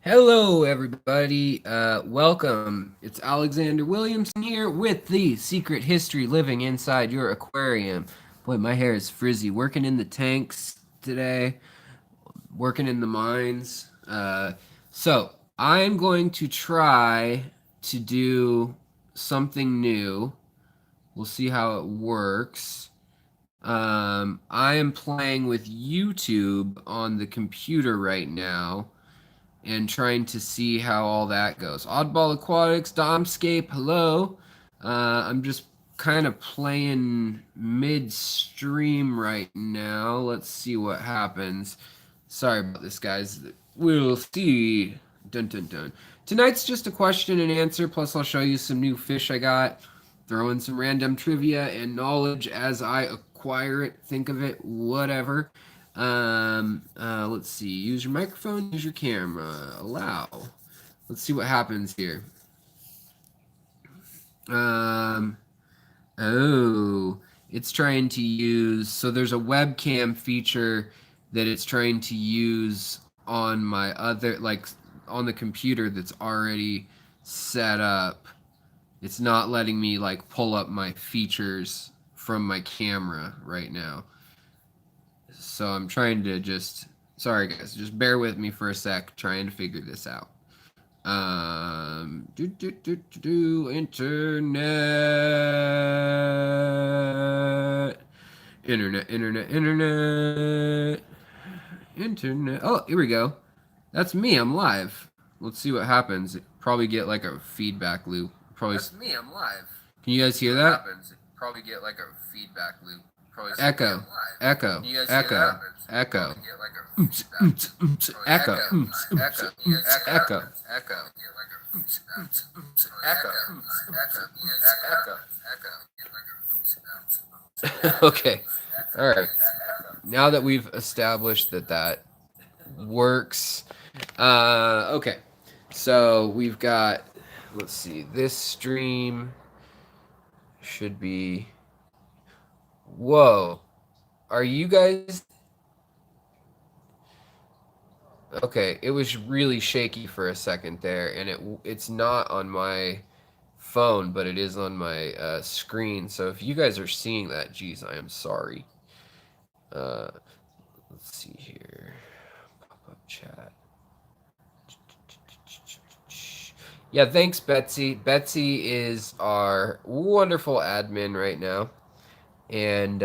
Hello, everybody. Welcome. It's Alexander Williamson here with the Secret History Living Inside Your Aquarium. Boy, my hair is frizzy. Working in the tanks today, working in the mines. So, I'm going to try to do something new. We'll see how it works. I am playing with YouTube on the computer right now and trying to see how all that goes. Oddball Aquatics, Domscape, hello. I'm just kind of playing midstream right now. Let's see what happens. Sorry about this, guys. We'll see. Dun dun dun. Tonight's just a question and answer, plus I'll show you some new fish I got. Throw in some random trivia and knowledge as I acquire it, think of it, whatever. Let's see. Use your microphone, use your camera. Allow. Let's see what happens here. Um, oh, it's trying to use, so there's a webcam feature that it's trying to use on my other, like on the computer that's already set up. It's not letting me like pull up my features from my camera right now. So I'm trying to just, sorry guys, just bear with me for a sec, trying to figure this out. Internet. Internet. Oh, here we go. That's me. I'm live. Let's see what happens. Probably get like a feedback loop. Probably. That's me. I'm live. Can you guys hear that? Happens. Probably get like a feedback loop. Probably echo. Echo. Echo. Echo. Echo. Echo. Echo. Okay. All right. Now that we've established that that works, okay. So we've got, let's see, this stream should be, whoa. Are you guys, okay, it was really shaky for a second there, and it's not on my phone, but it is on my screen. So if you guys are seeing that, geez, I am sorry. Let's see here. Pop-up chat. Yeah, thanks, Betsy. Betsy is our wonderful admin right now, and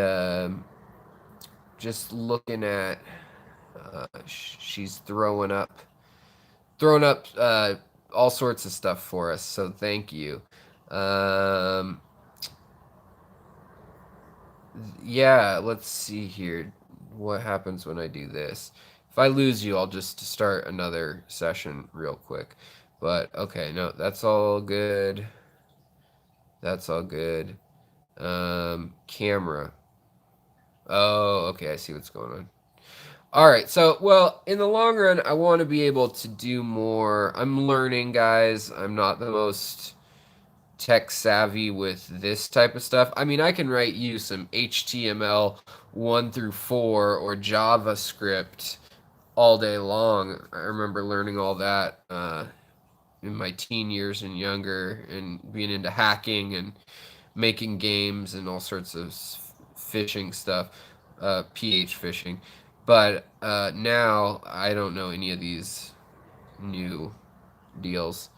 just looking at, she's throwing up all sorts of stuff for us. So thank you. Yeah, let's see here. What happens when I do this? If I lose you, I'll just start another session real quick. But okay, no, that's all good. That's all good. Camera. Oh, okay, I see what's going on. All right, so, well, in the long run, I want to be able to do more. I'm learning, guys. I'm not the most tech savvy with this type of stuff. I mean, I can write you some HTML 1 through 4 or JavaScript all day long. I remember learning all that in my teen years and younger, and being into hacking and making games and all sorts of fishing stuff, pH fishing. But now I don't know any of these new deals.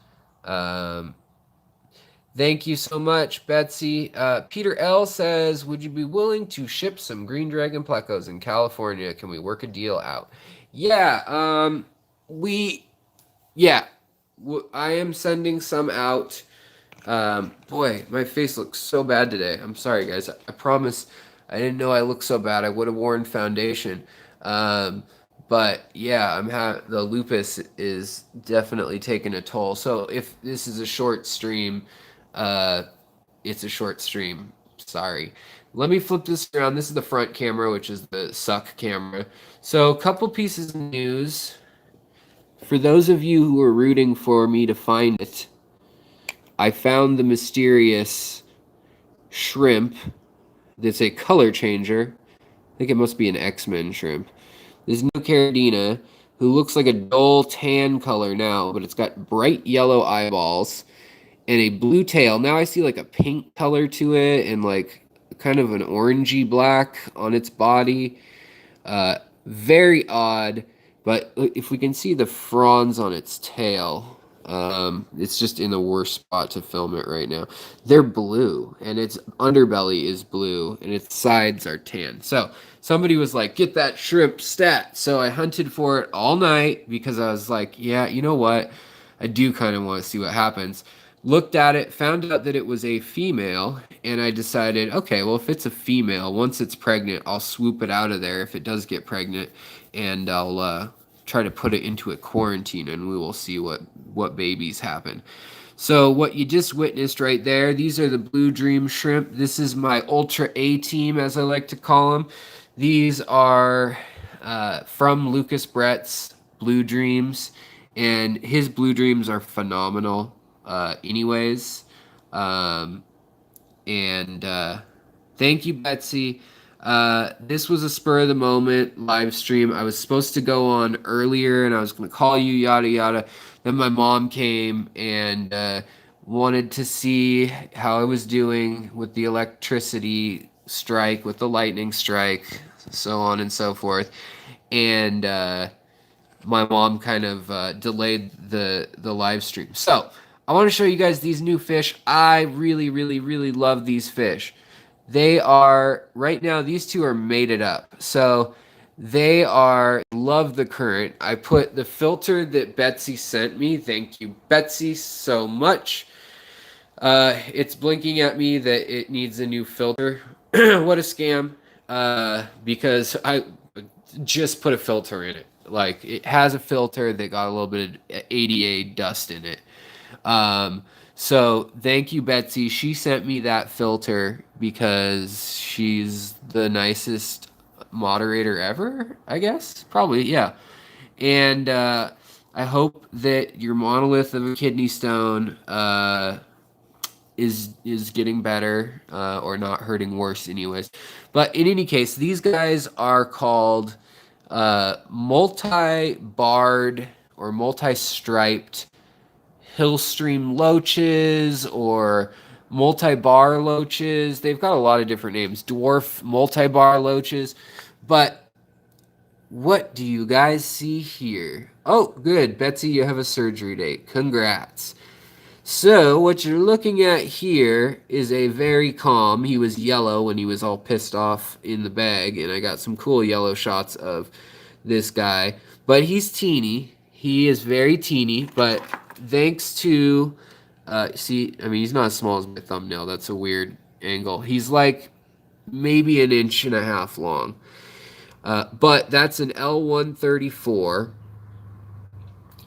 Thank you so much, Betsy. Peter L. says, would you be willing to ship some green dragon plecos in California? Can we work a deal out? Yeah, I am sending some out. Boy, my face looks so bad today. I'm sorry, guys. I promise I didn't know I looked so bad. I would have worn foundation. But yeah, the lupus is definitely taking a toll. So if this is a short stream, it's a short stream. Sorry. Let me flip this around. This is the front camera, which is the suck camera. So a couple pieces of news. For those of you who are rooting for me to find it, I found the mysterious shrimp that's a color changer. I think it must be an X-Men shrimp. This Neocaridina who looks like a dull tan color now, but it's got bright yellow eyeballs and a blue tail. Now I see like a pink color to it and like kind of an orangey black on its body. Very odd, but if we can see the fronds on its tail, it's just in the worst spot to film it right now. They're blue, and its underbelly is blue, and its sides are tan. So somebody was like, "Get that shrimp stat." So I hunted for it all night because I was like, "Yeah, you know what? I do kind of want to see what happens." Looked at it, found out that it was a female, and I decided, okay, well, if it's a female, once it's pregnant, I'll swoop it out of there if it does get pregnant, and I'll try to put it into a quarantine, and we will see what babies happen. So what you just witnessed right there, these are the Blue Dream shrimp. This is my Ultra A team, as I like to call them. These are from Lucas Bretz Blue Dreams, and his Blue Dreams are phenomenal. Anyways, um, and thank you, Betsy. This was a spur of the moment live stream. I was supposed to go on earlier, and I was going to call you, yada yada. Then my mom came and wanted to see how I was doing with the electricity strike, with the lightning strike, so on and so forth. And my mom kind of delayed the live stream. So I want to show you guys these new fish. I really, really, really love these fish. They are right now. These two are mated up, so they are love the current. I put the filter that Betsy sent me. Thank you, Betsy, so much. It's blinking at me that it needs a new filter. What a scam! Because I just put a filter in it. Like it has a filter that got a little bit of ADA dust in it. So thank you, Betsy. She sent me that filter because she's the nicest moderator ever, I guess. Probably, yeah. And I hope that your monolith of a kidney stone is getting better or not hurting worse, anyways. But in any case, these guys are called multi-barred or multi-striped hillstream loaches or multi-bar loaches. They've got a lot of different names. Dwarf multi-bar loaches. But what do you guys see here? Oh, good. Betsy, you have a surgery date. Congrats. So what you're looking at here is a very calm. He was yellow when he was all pissed off in the bag, and I got some cool yellow shots of this guy. But he's teeny. He is very teeny, but thanks to see, I mean, he's not as small as my thumbnail. That's a weird angle. He's like maybe an inch and a half long. But that's an L134,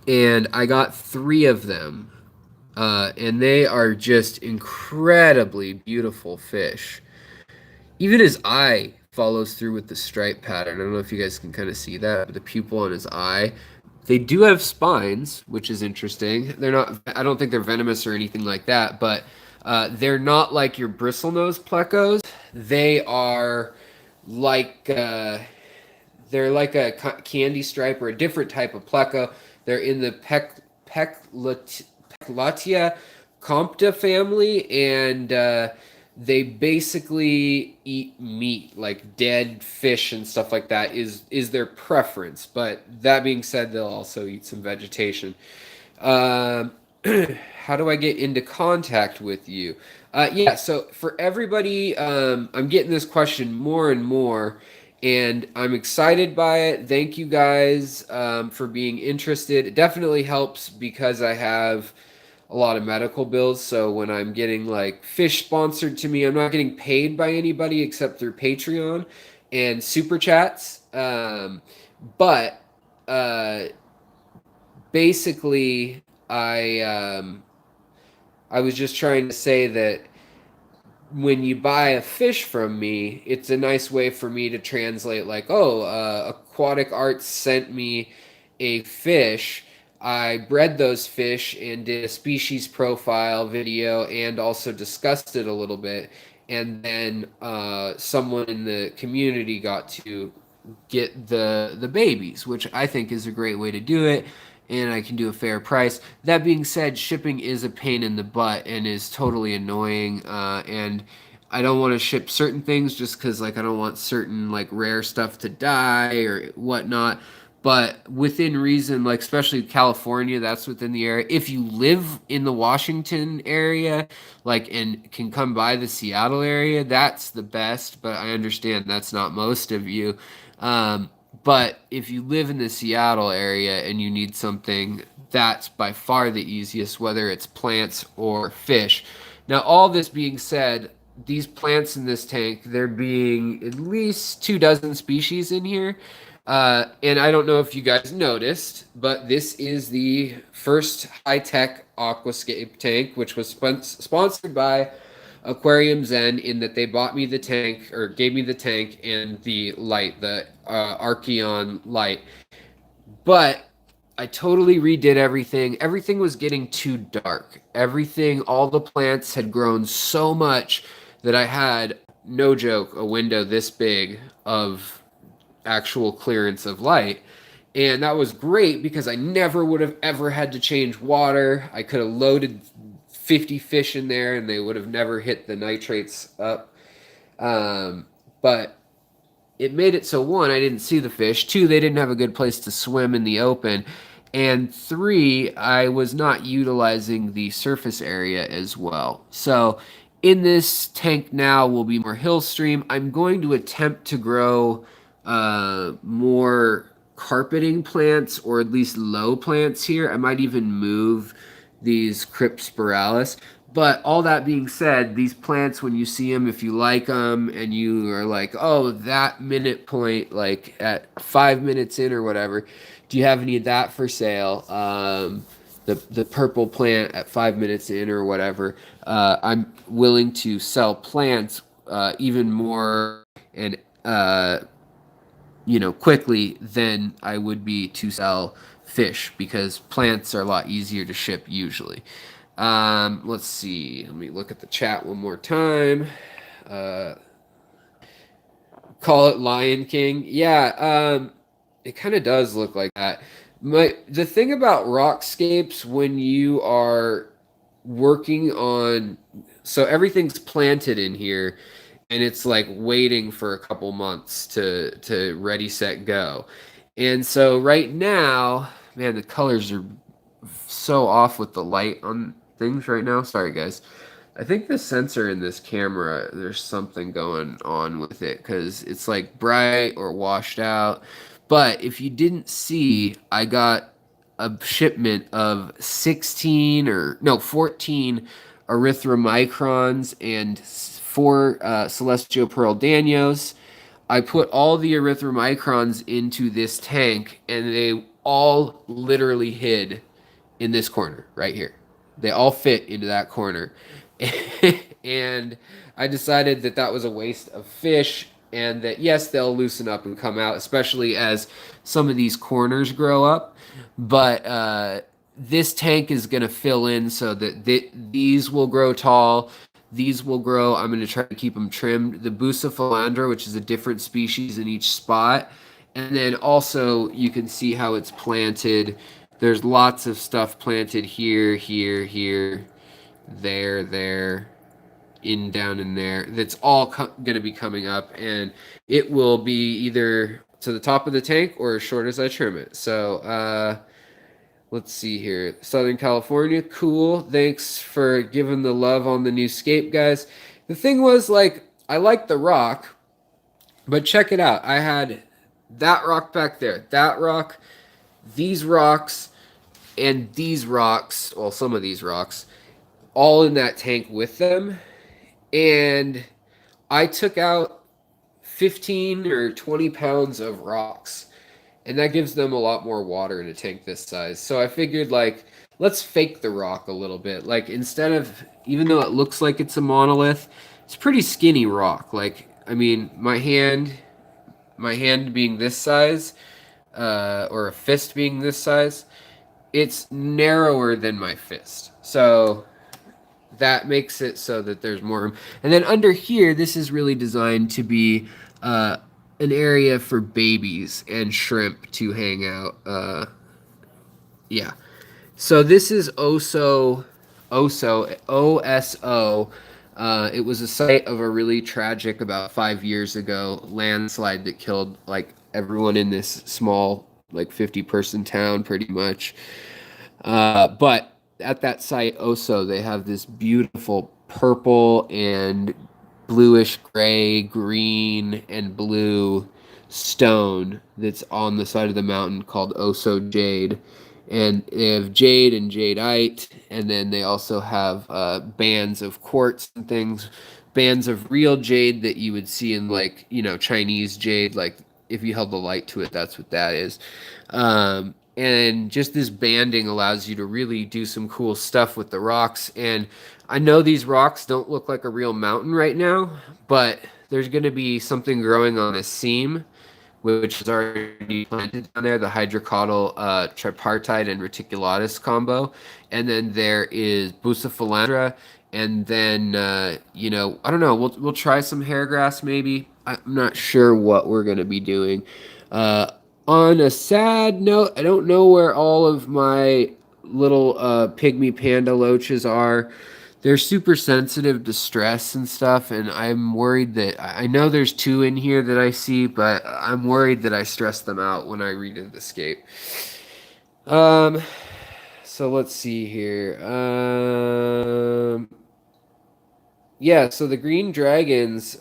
and I got 3 of them. And they are just incredibly beautiful fish. Even his eye follows through with the stripe pattern. I don't know if you guys can kind of see that, but the pupil on his eye. They do have spines, which is interesting. They're not, I don't think they're venomous or anything like that, but they're not like your bristlenose plecos. They are like, they're like a candy stripe or a different type of pleco. They're in the Peclatia compta family, and they basically eat meat, like dead fish and stuff like that is their preference. But that being said, they'll also eat some vegetation. Um, how do I get into contact with you? Yeah, so for everybody, I'm getting this question more and more, and I'm excited by it. Thank you guys for being interested. It definitely helps because I have a lot of medical bills. So when I'm getting like fish sponsored to me, I'm not getting paid by anybody except through Patreon and super chats. But uh, basically, I was just trying to say that when you buy a fish from me, it's a nice way for me to translate, like, oh, Aquatic Arts sent me a fish. I bred those fish and did a species profile video and also discussed it a little bit. And then someone in the community got to get the babies, which I think is a great way to do it, and I can do a fair price. That being said, shipping is a pain in the butt and is totally annoying, and I don't want to ship certain things just because like I don't want certain like rare stuff to die or whatnot. But within reason, like especially California, that's within the area. If you live in the Washington area, like and can come by the Seattle area, that's the best. But I understand that's not most of you. But if you live in the Seattle area and you need something, that's by far the easiest, whether it's plants or fish. Now, all this being said, these plants in this tank, there being at least 2 dozen species in here. And I don't know if you guys noticed, but this is the first high-tech Aquascape tank, which was sponsored by Aquarium Zen, in that they bought me the tank or gave me the tank and the light, the Archeon light. But I totally redid everything. Everything was getting too dark. Everything, all the plants had grown so much that I had, no joke, a window this big of actual clearance of light. And that was great because I never would have ever had to change water. I could have loaded 50 fish in there and they would have never hit the nitrates up. But it made it so, one, I didn't see the fish. Two, they didn't have a good place to swim in the open. And three, I was not utilizing the surface area as well. So in this tank now will be more hill stream. I'm going to attempt to grow more carpeting plants, or at least low plants here. I might even move these Cryptspiralis. But all that being said, these plants, when you see them, if you like them and you are like, oh, that minute point, like at 5 minutes in or whatever, do you have any of that for sale? The purple plant at 5 minutes in or whatever. I'm willing to sell plants even more and quickly than I would be to sell fish, because plants are a lot easier to ship usually. Let's see. Let me look at the chat one more time. Uh, Call it Lion King. Yeah, it kind of does look like that. The thing about rockscapes, when you are working on, so everything's planted in here and it's like waiting for a couple months to ready set go. And so right now, man, the colors are so off with the light on things right now. Sorry guys. I think the sensor in this camera, there's something going on with it because it's like bright or washed out. But if you didn't see, I got a shipment of 16 or no 14 erythromicrons and four celestial pearl danios. I put all the erythromicrons into this tank and they all literally hid in this corner right here. They all fit into that corner. And I decided that that was a waste of fish, and that yes, they'll loosen up and come out, especially as some of these corners grow up. But this tank is going to fill in so that these will grow tall. These will grow. I'm going to try to keep them trimmed. The Bucephalandra, which is a different species in each spot. And then also you can see how it's planted. There's lots of stuff planted here, here, here, there, down in there. That's all going to be coming up, and it will be either to the top of the tank or as short as I trim it. So let's see here. Southern California, cool. Thanks for giving the love on the new scape, guys. The thing was, like, I like the rock, but check it out. I had that rock back there, that rock, these rocks, and these rocks, well, some of these rocks, all in that tank with them. And I took out 15 or 20 pounds of rocks, and that gives them a lot more water in a tank this size. So I figured, like, let's fake the rock a little bit. Like, instead of, even though it looks like it's a monolith, it's pretty skinny rock. Like, I mean, my hand being this size, or a fist being this size, it's narrower than my fist. So that makes it so that there's more room. And then under here, this is really designed to be an area for babies and shrimp to hang out. Yeah. So this is OSO. It was a site of a really tragic, about 5 years ago, landslide that killed like everyone in this small, like 50-person town, pretty much. But at that site, Oso, they have this beautiful purple and bluish gray, green, and blue stone that's on the side of the mountain called Oso Jade. And they have jade and jadeite, and then they also have bands of quartz and things, bands of real jade that you would see in, like, Chinese jade. Like, if you held the light to it, that's what that is. And just this banding allows you to really do some cool stuff with the rocks. And I know these rocks don't look like a real mountain right now, but there's going to be something growing on a seam, which is already planted down there, the hydrocaudal tripartite and reticulatus combo. And then there is bucephalandra. And then, I don't know, we'll try some hair grass maybe. I'm not sure what we're going to be doing. Uh, on a sad note, I don't know where all of my little pygmy panda loaches are. They're super sensitive to stress and stuff, and I'm worried that I know there's two in here that I see, but I'm worried that I stress them out when I read the scape. So let's see here. Yeah, so the green dragons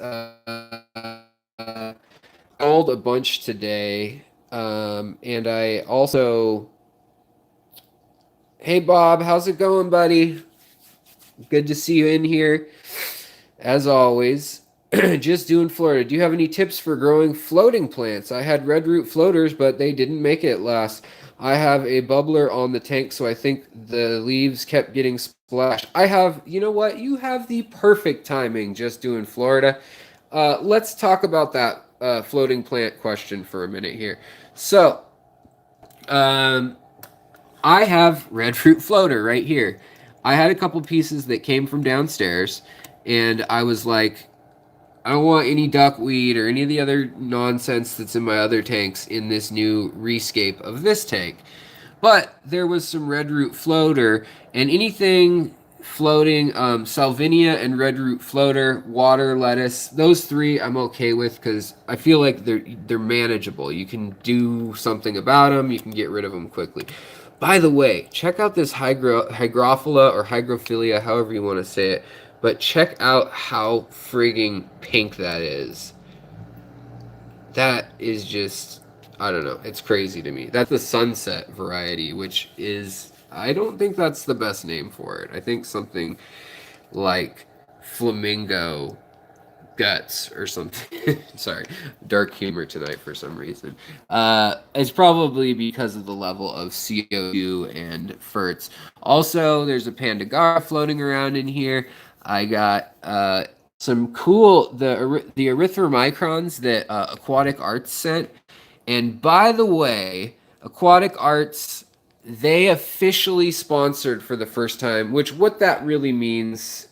called a bunch today, and I also. Hey Bob, how's it going, buddy? Good to see you in here, as always. Just doing Florida. Do you have any tips for growing floating plants? I had red root floaters, but they didn't make it last. I have a bubbler on the tank, so I think the leaves kept getting splashed. You know what? You have the perfect timing just doing Florida. Let's talk about that floating plant question for a minute here. So, I have red fruit floater right here. I had a couple pieces that came from downstairs, and I was like, I don't want any duckweed or any of the other nonsense that's in my other tanks in this new rescape of this tank. But there was some red root floater, and anything floating, salvinia and red root floater, water lettuce, those three I'm okay with because I feel like they're manageable. You can do something about them. You can get rid of them quickly. By the way, check out this hygrophila or hygrophilia, however you want to say it. But check out how frigging pink that is. That is just, I don't know. It's crazy to me. That's the sunset variety, which is, I don't think that's the best name for it. I think something like flamingo guts or something. Sorry, dark humor tonight for some reason. It's probably because of the level of CO2 and ferts. Also, there's a pandagara floating around in here. I got some cool the erythromicrons that Aquatic Arts sent. And by the way, Aquatic Arts, they officially sponsored for the first time, which what that really means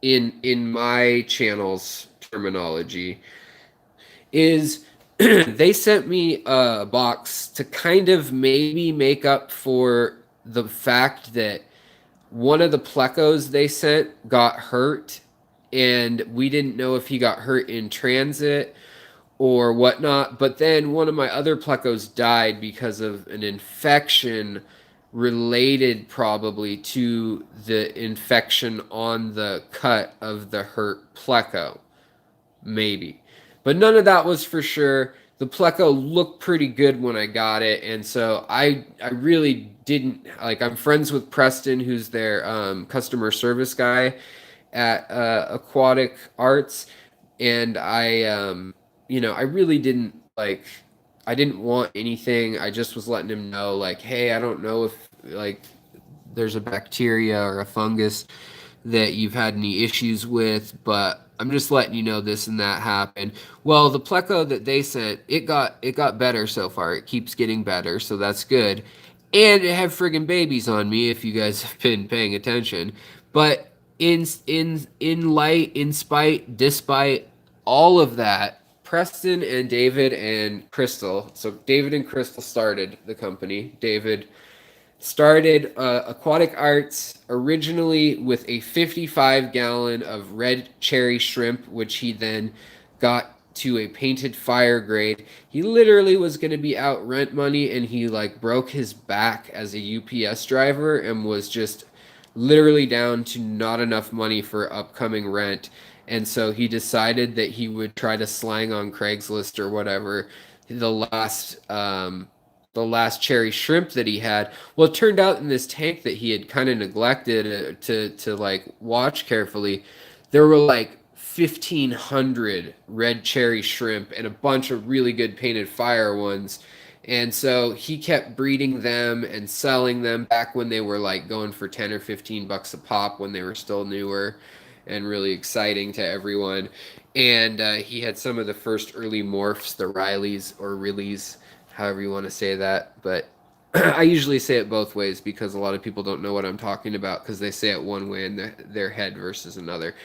in my channel's terminology is they sent me a box to kind of maybe make up for the fact that one of the plecos they sent got hurt, and we didn't know if he got hurt in transit or whatnot. But then one of my other plecos died because of an infection related probably to the infection on the cut of the hurt pleco. Maybe. But none of that was for sure. The pleco looked pretty good when I got it, and so I really didn't like. I'm friends with Preston, who's their customer service guy at Aquatic Arts, and I really didn't like. I didn't want anything. I just was letting him know, like, hey, I don't know if like there's a bacteria or a fungus that you've had any issues with, but I'm just letting you know this and that happened. Well, the pleco that they sent, it got better so far. It keeps getting better, so that's good. And it had friggin' babies on me if you guys have been paying attention. But in light, in spite, despite all of that, Preston and David and Crystal. So David and Crystal started the company. David started Aquatic Arts originally with a 55-gallon of red cherry shrimp, which he then got to a painted fire grade. He literally was going to be out rent money, and he like broke his back as a UPS driver and was just literally down to not enough money for upcoming rent. And so he decided that he would try to slang on Craigslist or whatever the last the last cherry shrimp that he had. Well, it turned out in this tank that he had kind of neglected to like watch carefully, there were like 1,500 red cherry shrimp and a bunch of really good painted fire ones. And so he kept breeding them and selling them back when they were like going for 10 or 15 bucks a pop when they were still newer and really exciting to everyone. And he had some of the first early morphs, the Rileys or Rilleys, however you want to say that. But I usually say it both ways because a lot of people don't know what I'm talking about because they say it one way in their head versus another.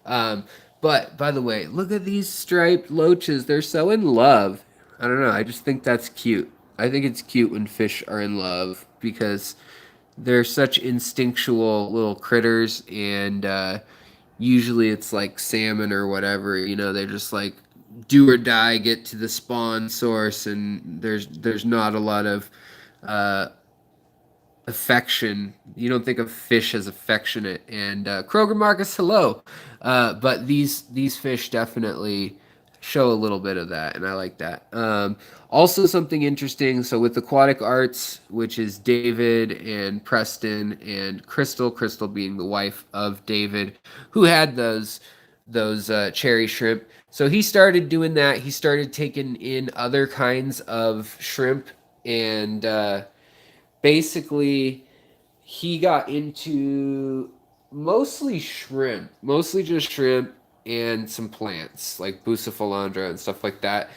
Um, but by the way, look at these striped loaches. They're so in love. I don't know. I just think that's cute. I think it's cute when fish are in love because they're such instinctual little critters, and usually it's like salmon or whatever. You know, they're just like do or die, get to the spawn source, and there's not a lot of uh, affection. You don't think of fish as affectionate. And Kroger Marcus, hello. But these fish definitely show a little bit of that, and I like that. Also, something interesting. So with Aquatic Arts, which is David and Preston and Crystal, Crystal being the wife of David, who had those cherry shrimp. So he started doing that. He started taking in other kinds of shrimp and basically he got into mostly shrimp, mostly just shrimp and some plants like bucephalandra and stuff like that.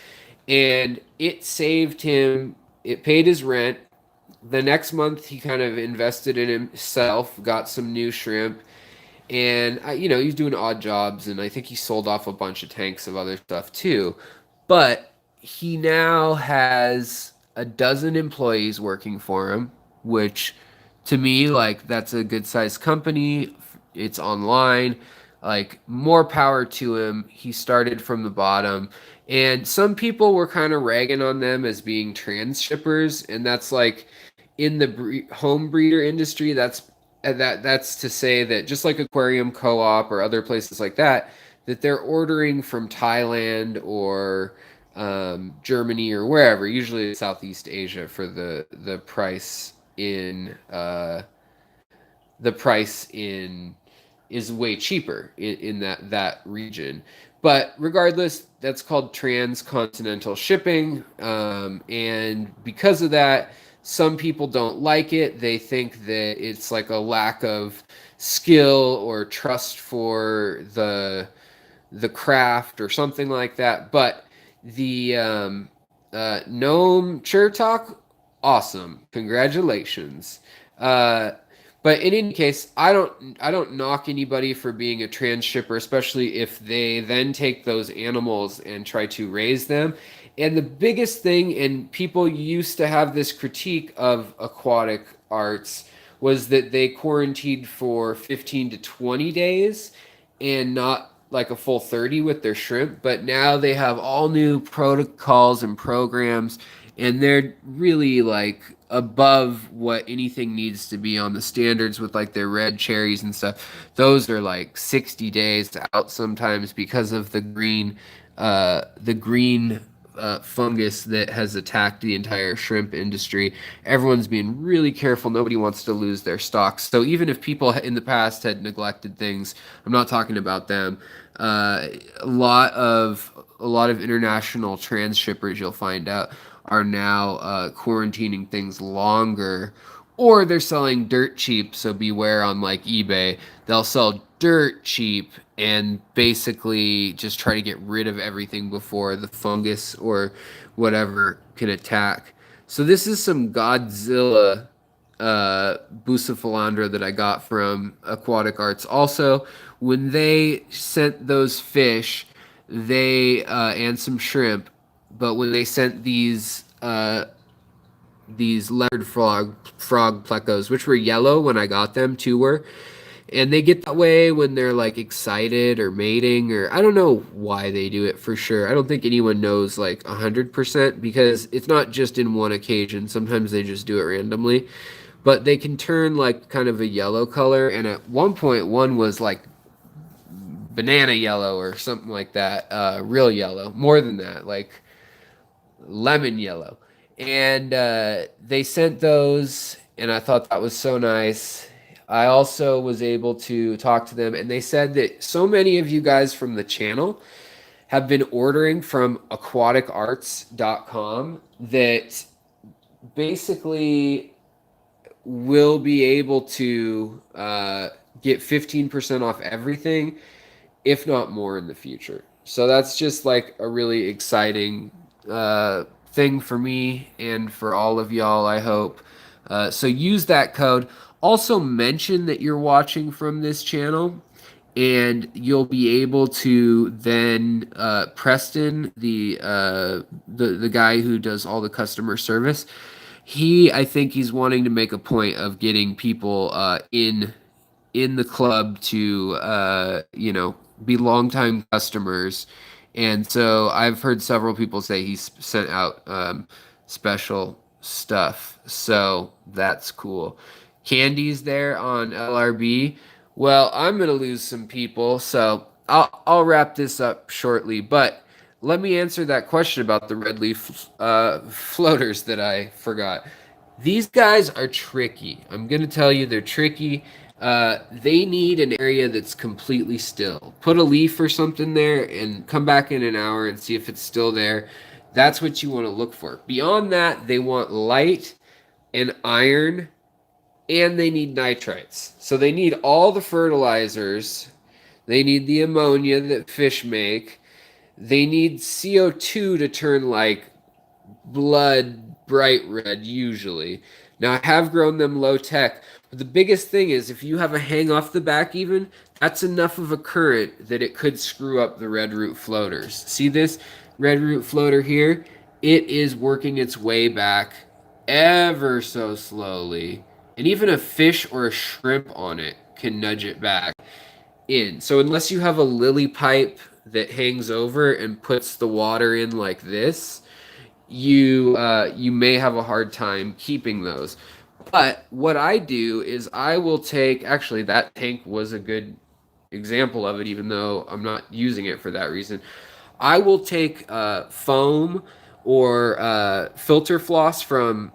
And it saved him, it paid his rent. The next month, he kind of invested in himself, got some new shrimp, and you know, he's doing odd jobs, and I think he sold off a bunch of tanks of other stuff too. But he now has a dozen employees working for him, which to me, like, that's a good sized company. It's online, like, more power to him. He started from the bottom. And some people were kind of ragging on them as being trans shippers, and that's like in the home breeder industry, that's to say that just like Aquarium Co-op or other places like that, that they're ordering from Thailand or Germany or wherever, usually Southeast Asia, for the price in the price in is way cheaper in that region. But regardless, that's called transcontinental shipping, and because of that, some people don't like it. They think that it's like a lack of skill or trust for the craft or something like that. But the Gnome Chertok, awesome, congratulations. But in any case, I don't knock anybody for being a trans shipper, especially if they then take those animals and try to raise them. And the biggest thing, and people used to have this critique of Aquatic Arts, was that they quarantined for 15 to 20 days and not like a full 30 with their shrimp. But now they have all new protocols and programs, and they're really like above what anything needs to be on the standards with like their red cherries and stuff. Those are like 60 days out sometimes because of the green fungus that has attacked the entire shrimp industry. Everyone's being really careful. Nobody wants to lose their stocks. So even if people in the past had neglected things, I'm not talking about them. A lot of international trans shippers, you'll find out, are now quarantining things longer, or they're selling dirt cheap. So beware on like eBay, they'll sell dirt cheap and basically just try to get rid of everything before the fungus or whatever can attack. So this is some Godzilla Bucephalandra that I got from Aquatic Arts. Also, when they sent those fish, they and some shrimp. But when they sent these leopard frog plecos, which were yellow when I got them, two were, and they get that way when they're like excited or mating, or I don't know why they do it for sure. I don't think anyone knows like 100% because it's not just in one occasion. Sometimes they just do it randomly, but they can turn like kind of a yellow color. And at one point, one was like banana yellow or something like that, real yellow, more than that, like lemon yellow. And they sent those, and I thought that was so nice. I also was able to talk to them, and they said that so many of you guys from the channel have been ordering from aquaticarts.com that basically will be able to get 15% off everything, if not more in the future. So that's just like a really exciting thing for me and for all of y'all, I hope. So use that code. Also mention that you're watching from this channel, and you'll be able to then Preston, the guy who does all the customer service. I think he's wanting to make a point of getting people in the club to be longtime customers, and so I've heard several people say he's sent out special stuff, so that's cool. Candy's there on LRB. Well, I'm gonna lose some people, so I'll wrap this up shortly, but let me answer that question about the red leaf floaters that I forgot. These guys are tricky. I'm gonna tell you they're tricky. They need an area that's completely still. Put a leaf or something there and come back in an hour and see if it's still there. That's what you want to look for. Beyond that, they want light and iron, and they need nitrites. So they need all the fertilizers. They need the ammonia that fish make. They need CO2 to turn like blood bright red usually. Now I have grown them low tech, but the biggest thing is if you have a hang off the back even, that's enough of a current that it could screw up the red root floaters. See this red root floater here? It is working its way back ever so slowly. And even a fish or a shrimp on it can nudge it back in. So unless you have a lily pipe that hangs over and puts the water in like this, you may have a hard time keeping those. But what I do is I will take, actually that tank was a good example of it, even though I'm not using it for that reason. I will take foam or filter floss from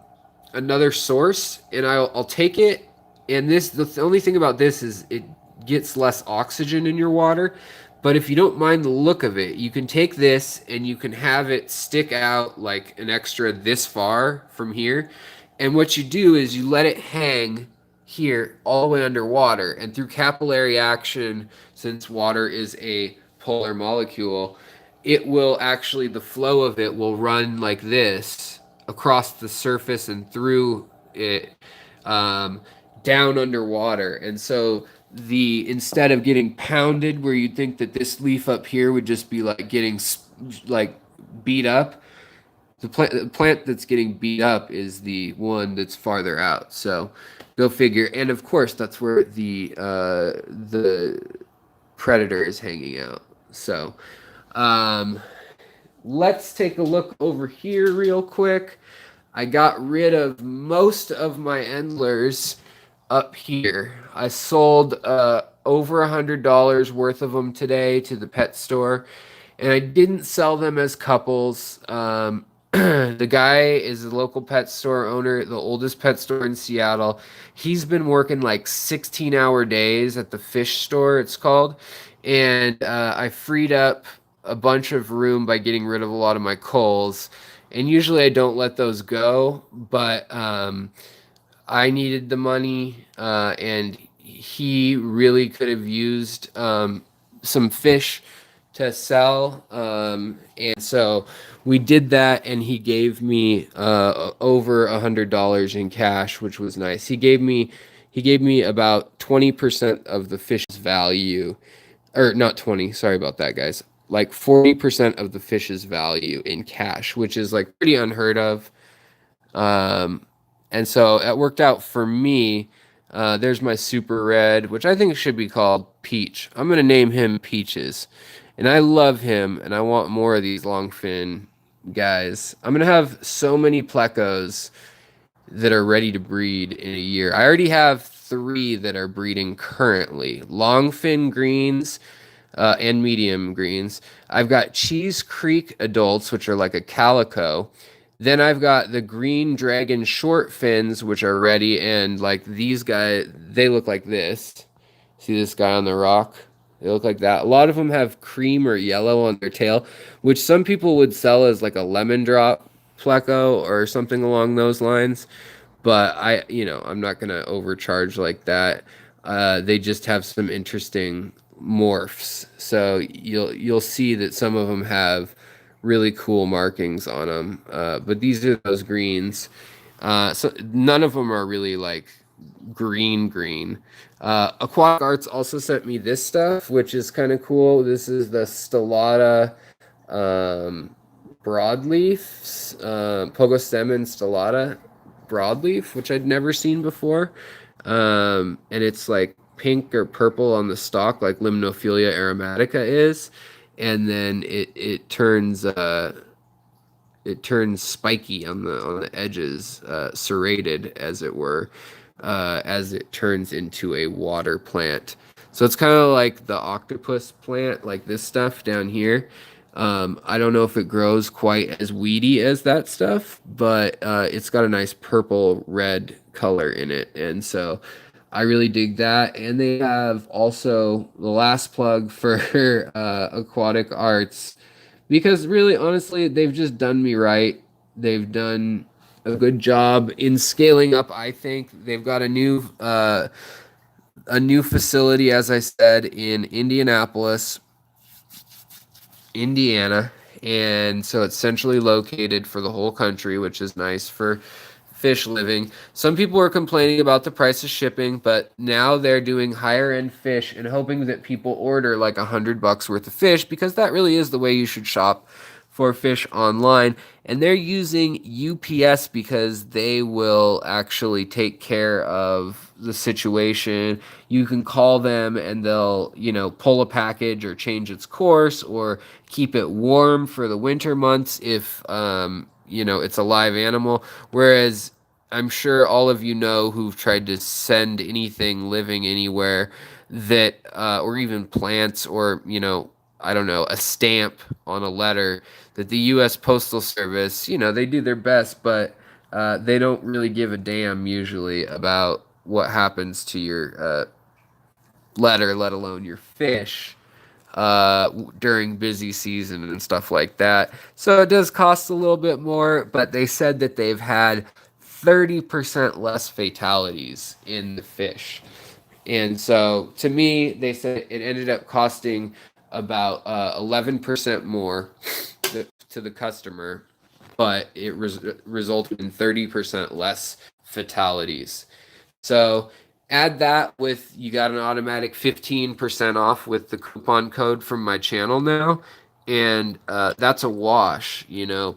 another source, and I'll take it. And the only thing about this is it gets less oxygen in your water. But if you don't mind the look of it, you can take this and you can have it stick out like an extra this far from here. And what you do is you let it hang here all the way underwater. And through capillary action, since water is a polar molecule, it will actually, the flow of it will run like this across the surface and through it down underwater. And so instead of getting pounded where you'd think that this leaf up here would just be like getting like beat up, the plant that's getting beat up is the one that's farther out. So go figure. And of course that's where the predator is hanging out. So let's take a look over here real quick. I got rid of most of my endlers up here. I sold over $100 worth of them today to the pet store, and I didn't sell them as couples. The guy is a local pet store owner, the oldest pet store in Seattle. He's been working like 16-hour days at the fish store, it's called, and I freed up a bunch of room by getting rid of a lot of my culls. And usually I don't let those go, but I needed the money, and he really could have used some fish to sell, and so we did that, and he gave me over $100 in cash, which was nice. He gave me about 20% of the fish's value, or not 20. Sorry about that, guys. like 40% of the fish's value in cash, which is like pretty unheard of. Um, and so it worked out for me. There's my super red, which I think should be called Peach. I'm gonna name him Peaches, and I love him, and I want more of these longfin guys. I'm gonna have so many plecos that are ready to breed in a year. I already have three that are breeding currently: longfin greens, and medium greens. I've got Cheese Creek adults, which are like a calico. Then I've got the Green Dragon short fins, which are ready, and like these guys, they look like this. See this guy on the rock? They look like that. A lot of them have cream or yellow on their tail, which some people would sell as like a lemon drop pleco or something along those lines. But I'm not gonna overcharge like that. They just have some interesting morphs, so you'll see that some of them have really cool markings on them. But these are those greens. So none of them are really like green. Aquatic Arts also sent me this stuff, which is kind of cool. This is the Stellata um, broadleafs, Pogostemon stellata broadleaf, which I'd never seen before. And it's like pink or purple on the stalk, like Limnophilia aromatica is, and then it turns spiky on the edges, serrated as it were, as it turns into a water plant. So it's kind of like the octopus plant, like this stuff down here. I don't know if it grows quite as weedy as that stuff, but it's got a nice purple red color in it, and so I really dig that. And they have also the last plug for Aquatic Arts, because really, honestly, they've just done me right. They've done a good job in scaling up. I think they've got a new facility, as I said, in Indianapolis, Indiana, and so it's centrally located for the whole country, which is nice for fish living. Some people are complaining about the price of shipping, but now they're doing higher end fish and hoping that people order like $100 worth of fish, because that really is the way you should shop for fish online. And they're using UPS because they will actually take care of the situation. You can call them and they'll, pull a package or change its course or keep it warm for the winter months if it's a live animal. Whereas I'm sure all of you know who've tried to send anything living anywhere that, or even plants or, I don't know, a stamp on a letter, that the U.S. Postal Service, they do their best, but they don't really give a damn usually about what happens to your letter, let alone your fish, during busy season and stuff like that. So it does cost a little bit more, but they said that they've had 30% less fatalities in the fish. And so to me, they said it ended up costing about 11% more to the customer, but it resulted in 30% less fatalities. So add that with, you got an automatic 15% off with the coupon code from my channel now. And that's a wash,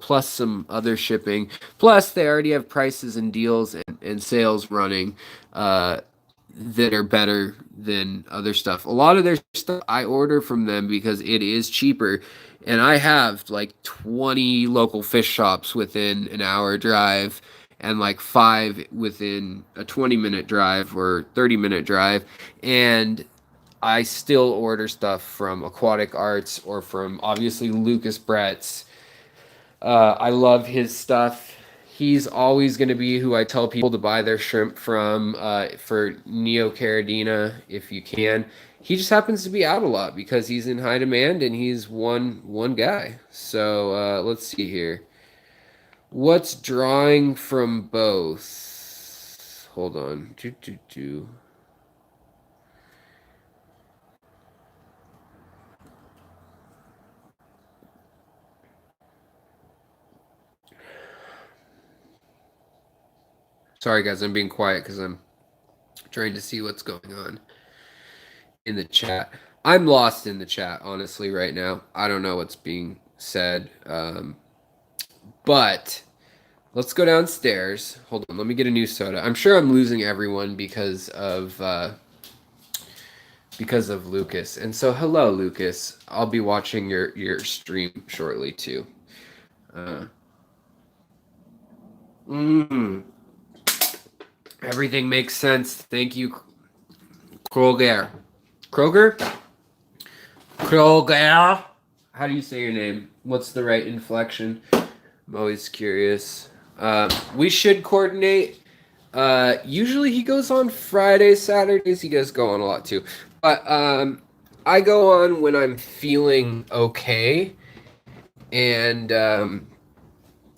plus some other shipping. Plus, they already have prices and deals and sales running that are better than other stuff. A lot of their stuff I order from them because it is cheaper. And I have like 20 local fish shops within an hour drive and like five within a 20-minute drive or 30-minute drive. And I still order stuff from Aquatic Arts or from obviously Lucas Bretz. I love his stuff. He's always going to be who I tell people to buy their shrimp from, for Neocaridina if you can. He just happens to be out a lot because he's in high demand and he's one guy. So let's see here. What's drawing from both? Hold on. Sorry, guys, I'm being quiet because I'm trying to see what's going on in the chat. I'm lost in the chat, honestly, right now. I don't know what's being said. But let's go downstairs. Hold on, let me get a new soda. I'm sure I'm losing everyone because of Lucas. And so, hello, Lucas. I'll be watching your stream shortly too. Uh, mm, Everything makes sense. Thank you, Kroger. Kroger? Kroger? How do you say your name? What's the right inflection? I'm always curious. We should coordinate. Usually he goes on Fridays, Saturdays. He does go on a lot too. But I go on when I'm feeling okay and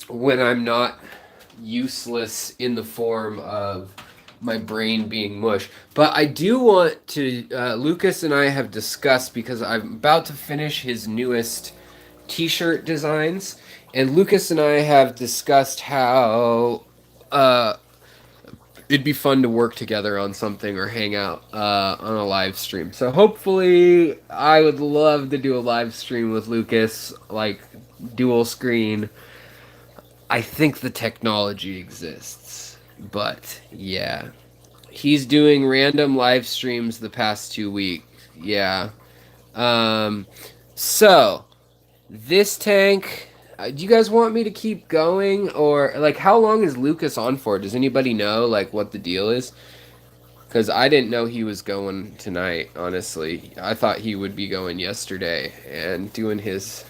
when I'm not useless in the form of my brain being mush. But I do want to, Lucas and I have discussed because I'm about to finish his newest t-shirt designs, and Lucas and I have discussed how it'd be fun to work together on something or hang out on a live stream. So hopefully I would love to do a live stream with Lucas, like dual screen. I think the technology exists, but yeah. He's doing random live streams the past 2 weeks. Yeah. Um, so this tank. Do you guys want me to keep going, or like how long is Lucas on for? Does anybody know like what the deal is? Because I didn't know he was going tonight. Honestly, I thought he would be going yesterday and doing his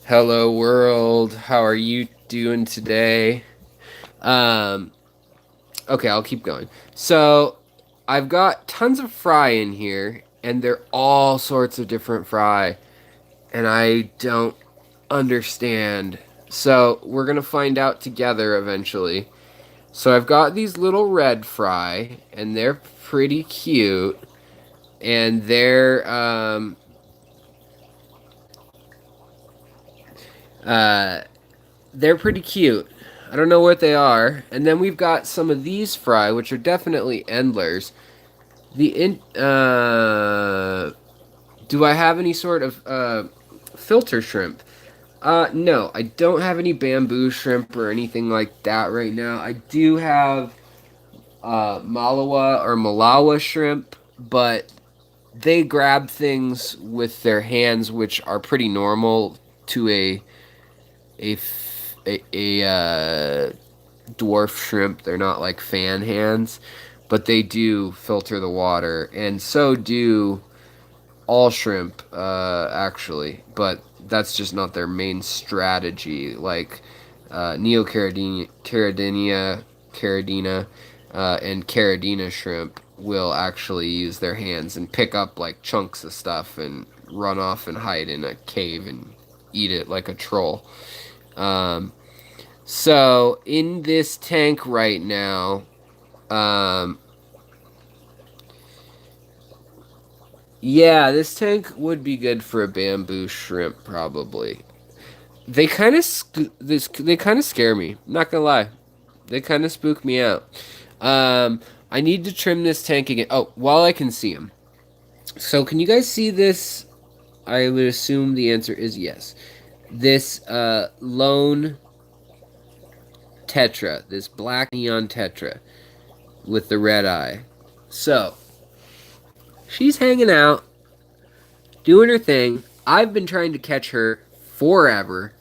"Hello World, how are you doing today?" Um, okay, I'll keep going. So I've got tons of fry in here, and they're all sorts of different fry, and I don't understand. So we're gonna find out together eventually. So I've got these little red fry, and they're pretty cute, and uh, they're pretty cute. I don't know what they are. And then we've got some of these fry, which are definitely endlers. Do I have any sort of filter shrimp? No, I don't have any bamboo shrimp or anything like that right now. I do have Malawa or Malawa shrimp, but they grab things with their hands, which are pretty normal to a, a dwarf shrimp. They're not like fan hands, but they do filter the water, and so do all shrimp, actually, but that's just not their main strategy. Like Caridina, and Caridina shrimp will actually use their hands and pick up like chunks of stuff and run off and hide in a cave and eat it like a troll. Um, so in this tank right now, um, yeah, this tank would be good for a bamboo shrimp, probably. They kind of scare me. Not gonna lie, they kind of spook me out. I need to trim this tank again. Oh, while I can see them. So, can you guys see this? I would assume the answer is yes. This lone tetra, this black neon tetra with the red eye. So, she's hanging out, doing her thing. I've been trying to catch her forever.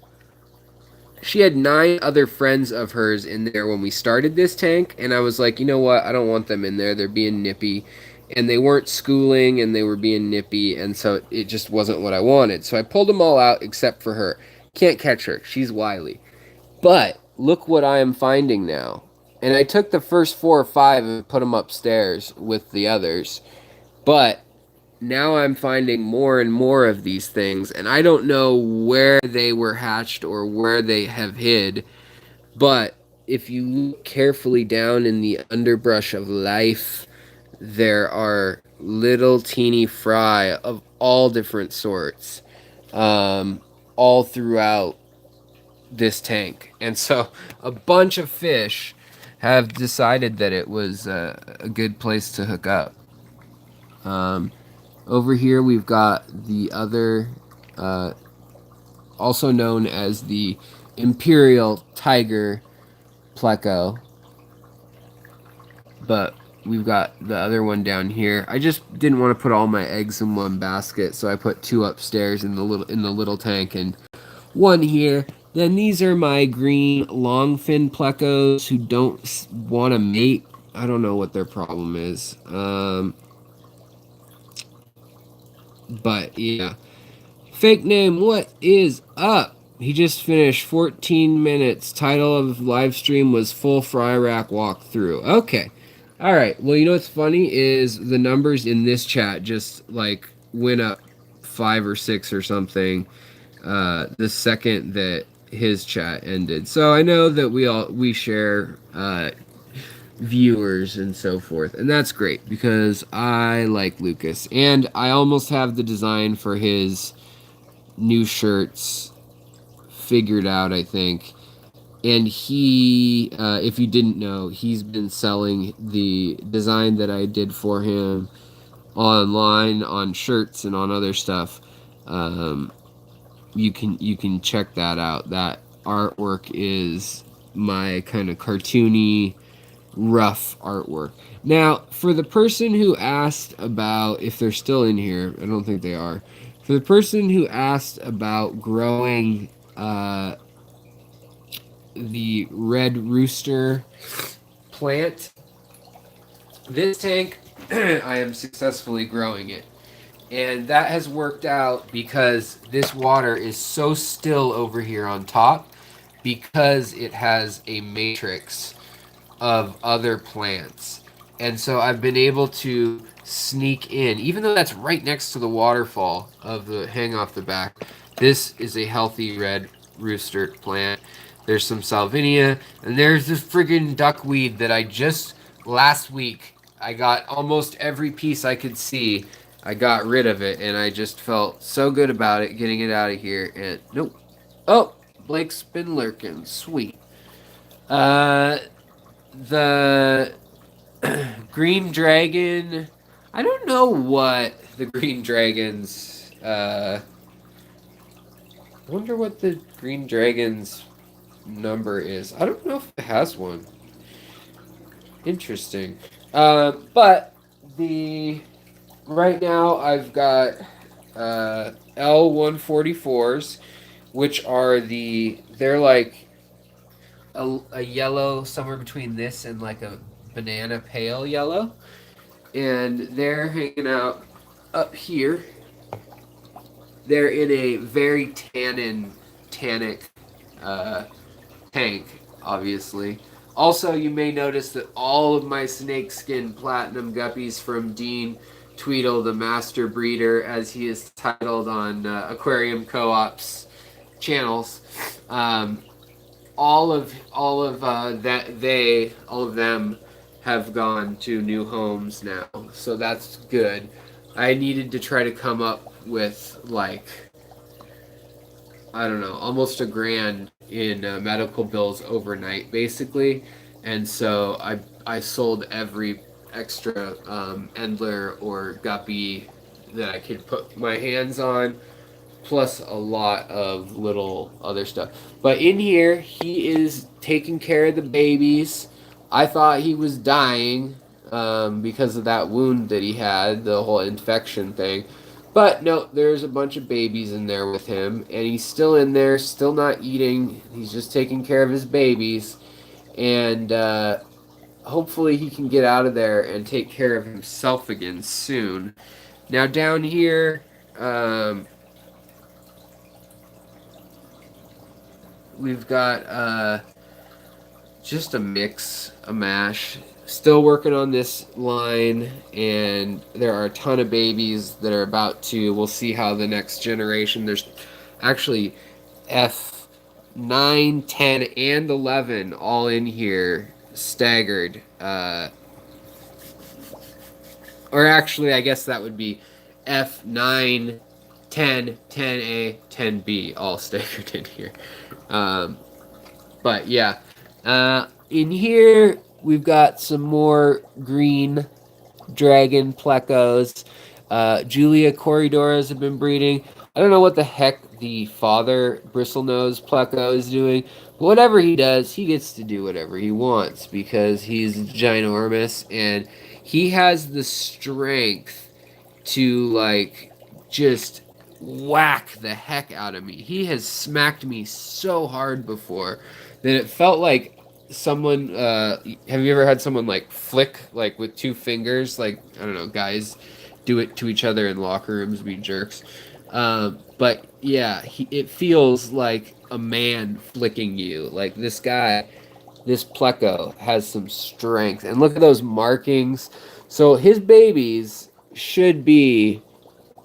She had 9 other friends of hers in there when we started this tank, and I was like, you know what? I don't want them in there. They're being nippy. And they weren't schooling, and they were being nippy, and so it just wasn't what I wanted. So I pulled them all out except for her. Can't catch her. She's wily. But look what I am finding now. And I took the first 4 or 5 and put them upstairs with the others. But now I'm finding more and more of these things, and I don't know where they were hatched or where they have hid, but if you look carefully down in the underbrush of life, there are little teeny fry of all different sorts, all throughout this tank. And so a bunch of fish have decided that it was a good place to hook up. Over here we've got the other, also known as the Imperial Tiger Pleco, but we've got the other one down here. I just didn't want to put all my eggs in one basket, so I put two upstairs in the little tank and one here. Then these are my green longfin plecos who don't want to mate. I don't know what their problem is. But yeah. Fake name, what is up? He just finished 14 minutes. Title of live stream was Full Fry Rack Walkthrough. Okay. All right. Well, you know what's funny is the numbers in this chat just like went up 5 or 6 or something the second that his chat ended. So I know that we share viewers and so forth, and that's great because I like Lucas, and I almost have the design for his new shirts figured out, I think. And he, if you didn't know, he's been selling the design that I did for him online on shirts and on other stuff. You can check that out. That artwork is my kind of cartoony, rough artwork. Now, for the person who asked about, if they're still in here, I don't think they are. For the person who asked about growing the red rooster plant, this tank, I am successfully growing it. And that has worked out because this water is so still over here on top because it has a matrix of other plants. And so I've been able to sneak in, even though that's right next to the waterfall of the hang off the back. This is a healthy red rooster plant. There's some salvinia, and there's this friggin' duckweed that I just last week I got almost every piece I could see. I got rid of it, and I just felt so good about it, getting it out of here. And nope. Oh, Blake's been lurking. Sweet. The green dragon. I don't know what the green dragon's. I wonder what the green dragon's number is. I don't know if it has one. Interesting. But the right now I've got L144s, which are they're like a yellow somewhere between this and like a banana pale yellow, and they're hanging out up here. They're in a very tannic tank, obviously. Also, you may notice that all of my snakeskin platinum guppies from Dean Tweedle, the master breeder, as he is titled on Aquarium Co-op's channels, all of them have gone to new homes now, so that's good. I needed to try to come up with like, I don't know, almost $1,000 in medical bills overnight, basically, and so I sold every extra Endler or guppy that I could put my hands on, plus a lot of little other stuff. But in here, he is taking care of the babies. I thought he was dying because of that wound that he had, the whole infection thing. But no, there's a bunch of babies in there with him, and he's still in there, still not eating. He's just taking care of his babies, and hopefully he can get out of there and take care of himself again soon. Now down here, we've got just a mix, a mash. Still working on this line, and there are a ton of babies that are about to. We'll see how the next generation. There's actually F9, 10, and 11 all in here, staggered. Or actually, I guess that would be F9, 10, 10A, 10B, all staggered in here. But yeah, in here we've got some more green dragon plecos. Julia Corridoras have been breeding. I don't know what the heck the father bristlenose pleco is doing, but whatever he does, he gets to do whatever he wants because he's ginormous and he has the strength to like just whack the heck out of me. He has smacked me so hard before that it felt like someone have you ever had someone like flick like with two fingers, like I don't know, guys do it to each other in locker rooms, be jerks. But yeah, it feels like a man flicking you. Like this guy, this pleco has some strength, and look at those markings. So his babies should be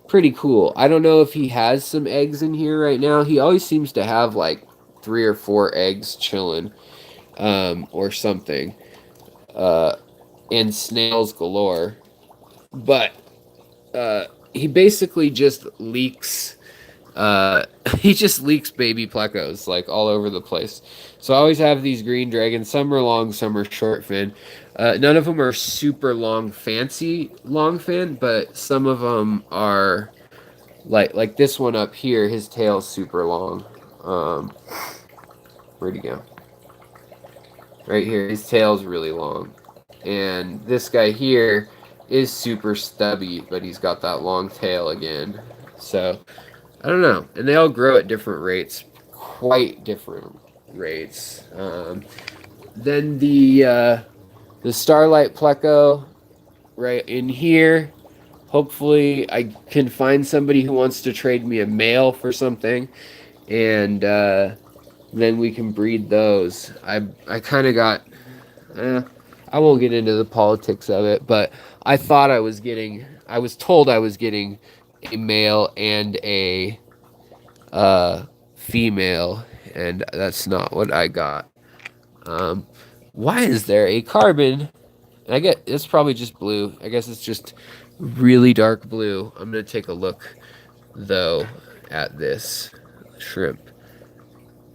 pretty cool. I don't know if he has some eggs in here right now. He always seems to have like 3 or 4 eggs chilling, or something, uh, and snails galore. But he basically just leaks. He just leaks baby plecos like all over the place. So I always have these green dragons. Some are long, some are short fin. None of them are super long, fancy long fin, but some of them are like this one up here. His tail's super long. Where'd he go? Right here. His tail's really long, and this guy here is super stubby, but he's got that long tail again. So I don't know. And they all grow at different rates, quite different rates. Then the Starlight Pleco right in here. Hopefully, I can find somebody who wants to trade me a male for something, and then we can breed those. I kind of got. Eh, I won't get into the politics of it, but I thought I was getting. I was told I was getting a male and a female, and that's not what I got. Um, why is there a carbon? And I get it's probably just blue. I guess it's just really dark blue. I'm gonna take a look though at this shrimp.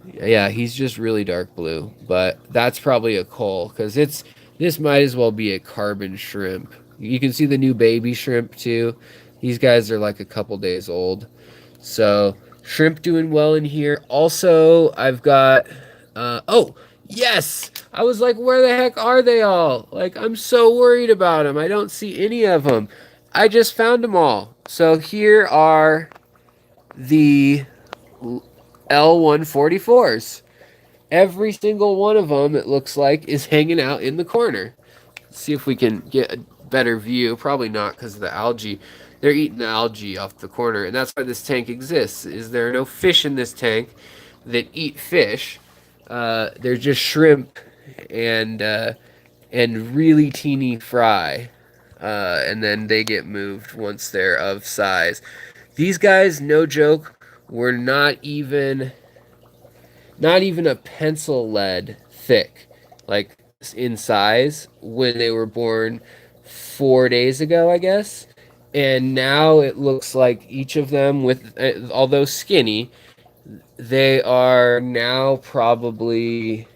Yeah, he's just really dark blue, but that's probably a coal because it's this might as well be a carbon shrimp. You can see the new baby shrimp too. These guys are like a couple days old. So shrimp doing well in here. Also, I've got oh yes, I was like, where the heck are they all? Like I'm so worried about them. I don't see any of them. I just found them all. So here are the L144s. Every single one of them, it looks like, is hanging out in the corner. Let's see if we can get a better view. Probably not because of the algae. They're eating the algae off the corner, and that's why this tank exists. Is there are no fish in this tank that eat fish? They're just shrimp and really teeny fry, and then they get moved once they're of size. These guys, no joke, were not even a pencil lead thick, like in size when they were born 4 days ago, I guess. And now it looks like each of them, with although skinny, they are now probably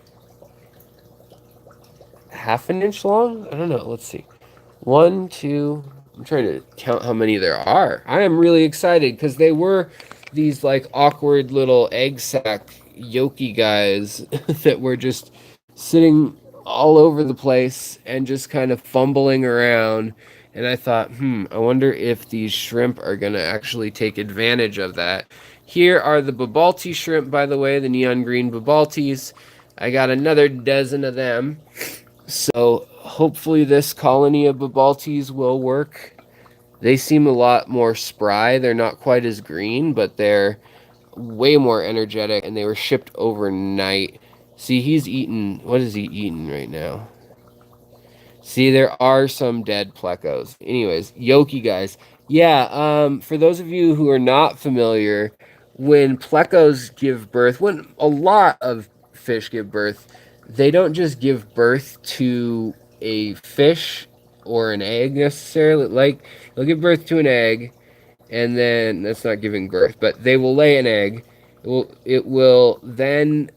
half an inch long. I don't know. Let's see. One, two. I'm trying to count how many there are. I am really excited because they were these like awkward little egg sac yolky guys that were just sitting all over the place and just kind of fumbling around. And I thought, I wonder if these shrimp are going to actually take advantage of that. Here are the Babalti shrimp, by the way, the neon green Babaltis. I got another dozen of them. So hopefully this colony of Babaltis will work. They seem a lot more spry. They're not quite as green, but they're way more energetic, and they were shipped overnight. See, he's eating. What is he eating right now? See, there are some dead plecos. Anyways, Yoki guys. Yeah, for those of you who are not familiar, when plecos give birth, when a lot of fish give birth, they don't just give birth to a fish or an egg necessarily. Like, they'll give birth to an egg, and then that's not giving birth, but they will lay an egg. It will then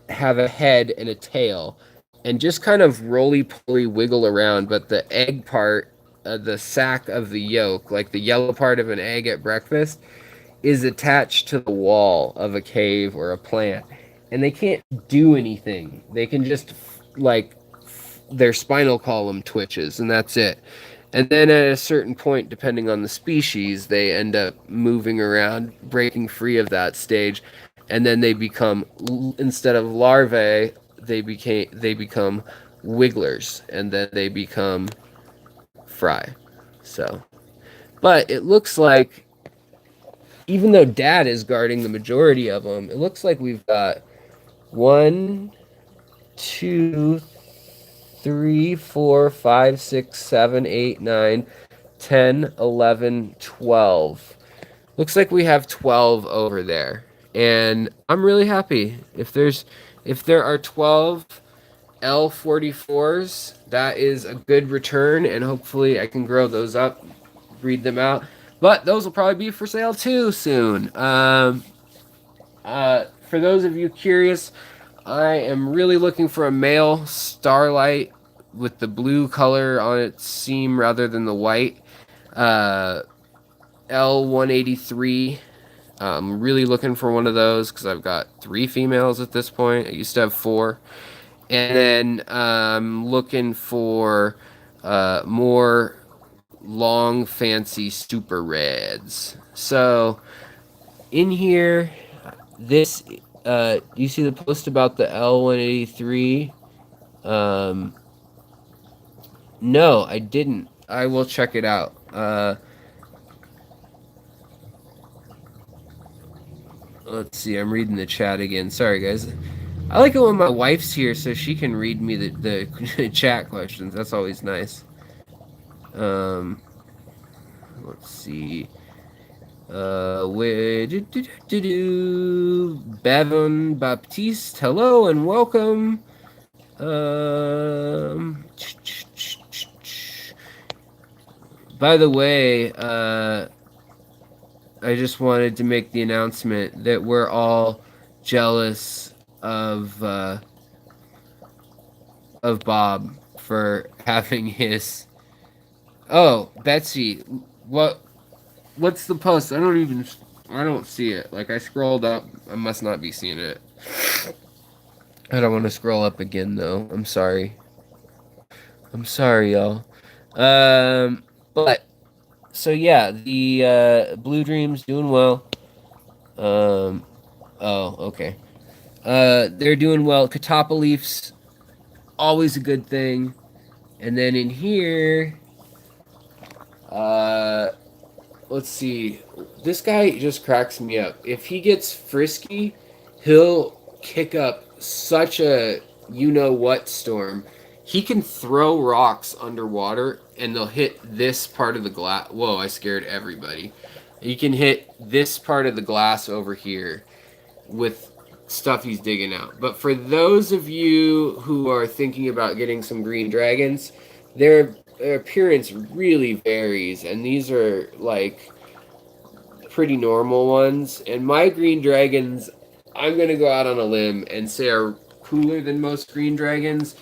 have a head and a tail and just kind of roly-poly wiggle around, but the egg part the sac of the yolk, like the yellow part of an egg at breakfast, is attached to the wall of a cave or a plant, and they can't do anything. They can just like their spinal column twitches, and that's it. And then at a certain point, depending on the species, they end up moving around, breaking free of that stage, and then they become, instead of larvae, they become wigglers, and then they become fry. So, but it looks like, even though Dad is guarding the majority of them, it looks like we've got 1, 2, 3, 4, 5, 6, 7, 8, 9, 10, 11, 12. Looks like we have 12 over there. And I'm really happy. If there are 12 L44s, that is a good return, and hopefully I can grow those up, breed them out. But those will probably be for sale too soon. For those of you curious, I am really looking for a male starlight with the blue color on its seam rather than the white. L183. I'm really looking for one of those because I've got 3 females at this point. I used to have 4. And then I'm looking for more long, fancy super reds. So in here, this you see the post about the L183? No, I didn't. I will check it out. Let's see. I'm reading the chat again. Sorry, guys. I like it when my wife's here so she can read me the chat questions. That's always nice. Let's see. Bevan Baptiste, hello and welcome. By the way, I just wanted to make the announcement that we're all jealous of Bob for having his. Oh, Betsy, what's the post? I don't see it. Like, I scrolled up. I must not be seeing it. I don't want to scroll up again though. I'm sorry. I'm sorry, y'all. But so yeah, the Blue Dream's doing well. Oh, okay. They're doing well. Catappa Leafs, always a good thing. And then in here, let's see. This guy just cracks me up. If he gets frisky, he'll kick up such a you-know-what storm. He can throw rocks underwater, and they'll hit this part of the glass. Whoa, I scared everybody. You can hit this part of the glass over here with stuff he's digging out. But for those of you who are thinking about getting some green dragons, their appearance really varies, and these are like pretty normal ones. And my green dragons, I'm gonna go out on a limb and say are cooler than most green dragons,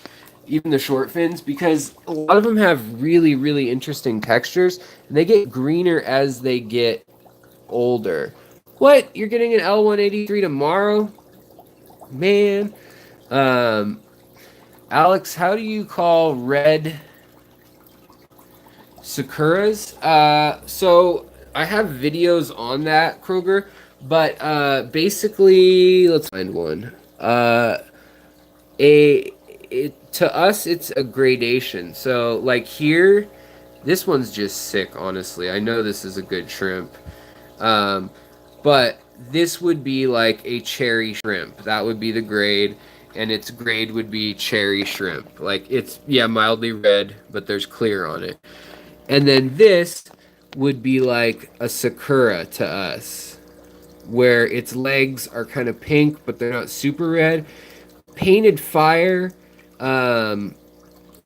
even the short fins, because a lot of them have really, really interesting textures, and they get greener as they get older. What? You're getting an L183 tomorrow? Man. Alex, how do you call red Sakuras? So I have videos on that, Kroger, but basically, let's find one. To us, it's a gradation. So like here, this one's just sick, honestly. I know this is a good shrimp. But this would be like a cherry shrimp. That would be the grade, and its grade would be cherry shrimp. Like it's, yeah, mildly red, but there's clear on it. And then this would be like a Sakura to us, where its legs are kind of pink, but they're not super red. Painted fire,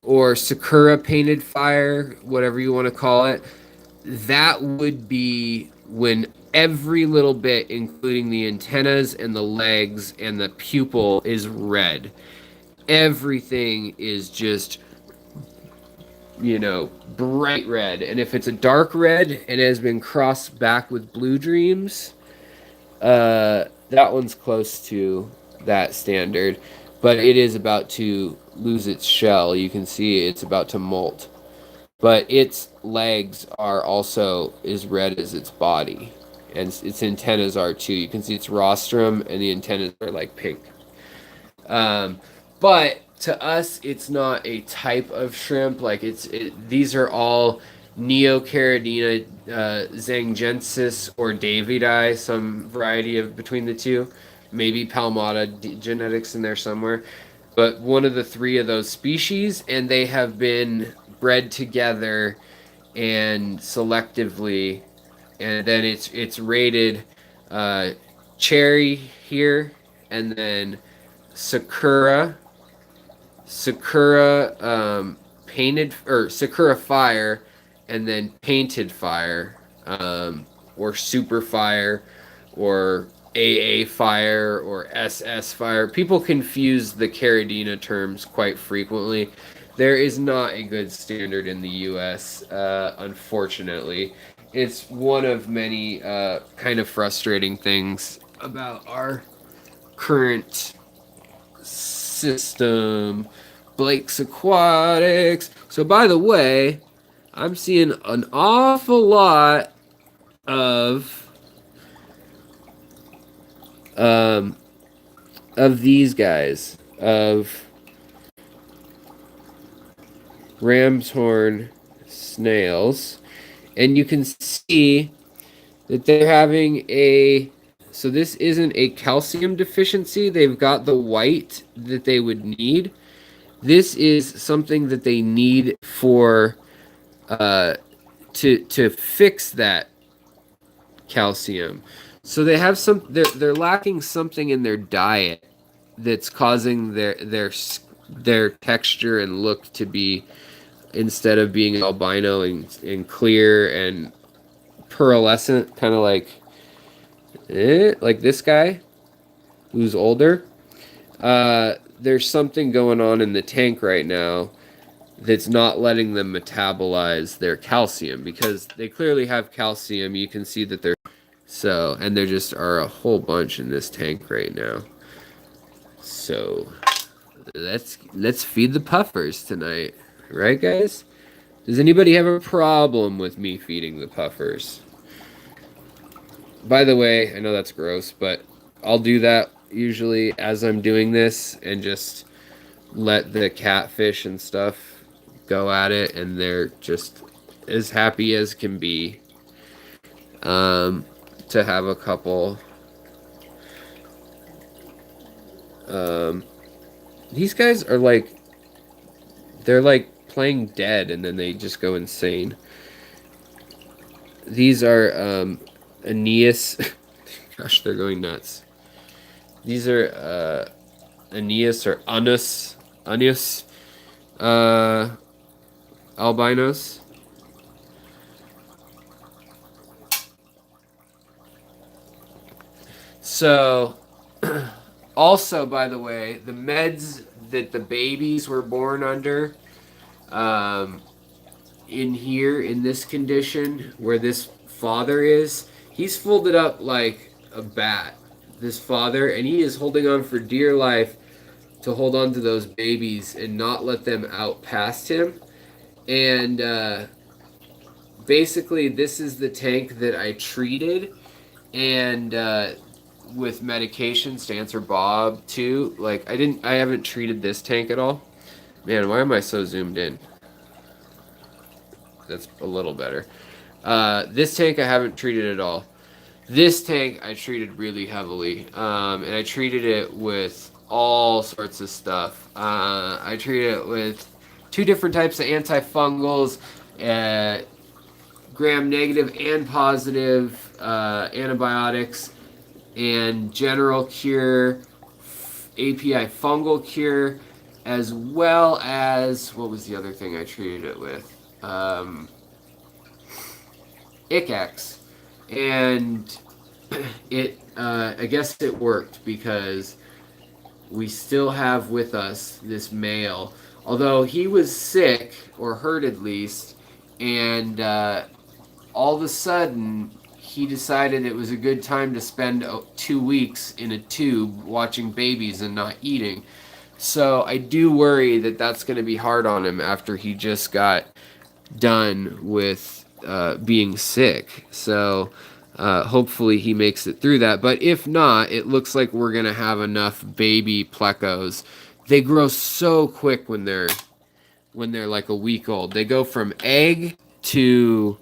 or Sakura painted fire, whatever you want to call it, that would be when every little bit, including the antennas and the legs and the pupil, is red. Everything is just bright red. And if it's a dark red and it has been crossed back with blue dreams, that one's close to that standard. But it is about to lose its shell. You can see it's about to molt. But its legs are also as red as its body. And its antennas are too. You can see its rostrum and the antennas are like pink. But to us, it's not a type of shrimp. Like these are all Neocaridina, Zangensis, or Davidi, some variety of between the two. Maybe Palmata genetics in there somewhere. But one of the three of those species, and they have been bred together and selectively, and then it's rated cherry here, and then Sakura, Sakura painted or Sakura Fire, and then Painted Fire, or Super Fire, or AA Fire, or SS Fire. People confuse the Caridina terms quite frequently. There is not a good standard in the U.S., unfortunately. It's one of many kind of frustrating things about our current system. Blake's Aquatics. So, by the way, I'm seeing an awful lot of um, these guys, of ram's horn snails, and you can see that they're having a, so this isn't a calcium deficiency. They've got the white that they would need. This is something that they need for to fix that calcium. So they have they're lacking something in their diet that's causing their texture and look to be, instead of being albino and clear and pearlescent, kind of like this guy who's older. There's something going on in the tank right now that's not letting them metabolize their calcium, because they clearly have calcium. You can see that and there just are a whole bunch in this tank right now. So let's feed the puffers tonight, right, guys? Does anybody have a problem with me feeding the puffers? By the way, I know that's gross, but I'll do that usually as I'm doing this and just let the catfish and stuff go at it, and they're just as happy as can be to have a couple. These guys are they're like playing dead, and then they just go insane. These are Aeneas. Gosh, they're going nuts. These are Aeneas or Anus albinos. So, also, by the way, the meds that the babies were born under, in here, in this condition, where this father is, he's folded up like a bat, this father, and he is holding on for dear life to hold on to those babies and not let them out past him. And basically, this is the tank that I treated, and with medications, to answer Bob too. Like I haven't treated this tank at all. Man, why am I so zoomed in? That's a little better. This tank I haven't treated at all. This tank I treated really heavily, and I treated it with all sorts of stuff. I treated it with 2 different types of antifungals, gram-negative and positive antibiotics, and general cure, API fungal cure, as well as, what was the other thing I treated it with? Icax. And I guess it worked, because we still have with us this male Although he was sick, or hurt at least, and all of a sudden he decided it was a good time to spend 2 weeks in a tube watching babies and not eating. So I do worry that that's going to be hard on him after he just got done with being sick. So hopefully he makes it through that. But if not, it looks like we're going to have enough baby plecos. They grow so quick when they're like a week old. They go from egg to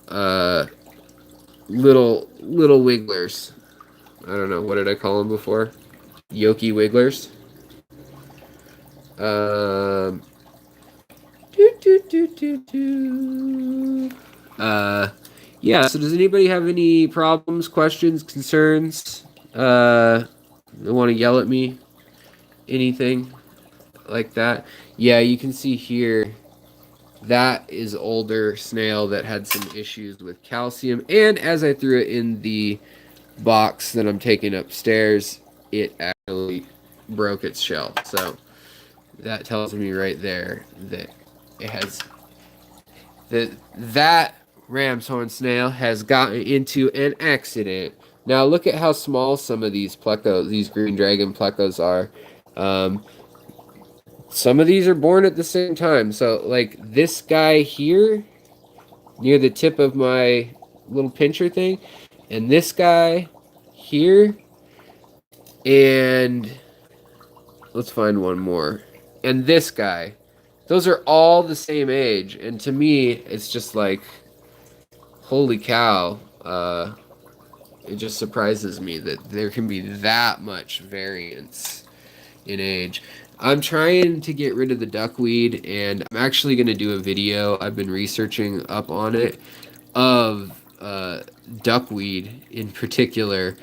uh, little wigglers. I don't know, what did I call them before? Yoki wigglers. Um, yeah. So does anybody have any problems, questions, concerns? They want to yell at me? Anything like that? Yeah, you can see here. That is older snail that had some issues with calcium. And as I threw it in the box that I'm taking upstairs, it actually broke its shell. So that tells me right there that it has that ram's horn snail has gotten into an accident. Now look at how small some of these plecos, these green dragon plecos are. Um, some of these are born at the same time. So like this guy here near the tip of my little pincher thing, and this guy here, and let's find one more, and this guy. Those are all the same age, and to me, it's just like, holy cow. It just surprises me that there can be that much variance in age. I'm trying to get rid of the duckweed, and I'm actually going to do a video. I've been researching up on it of duckweed in particular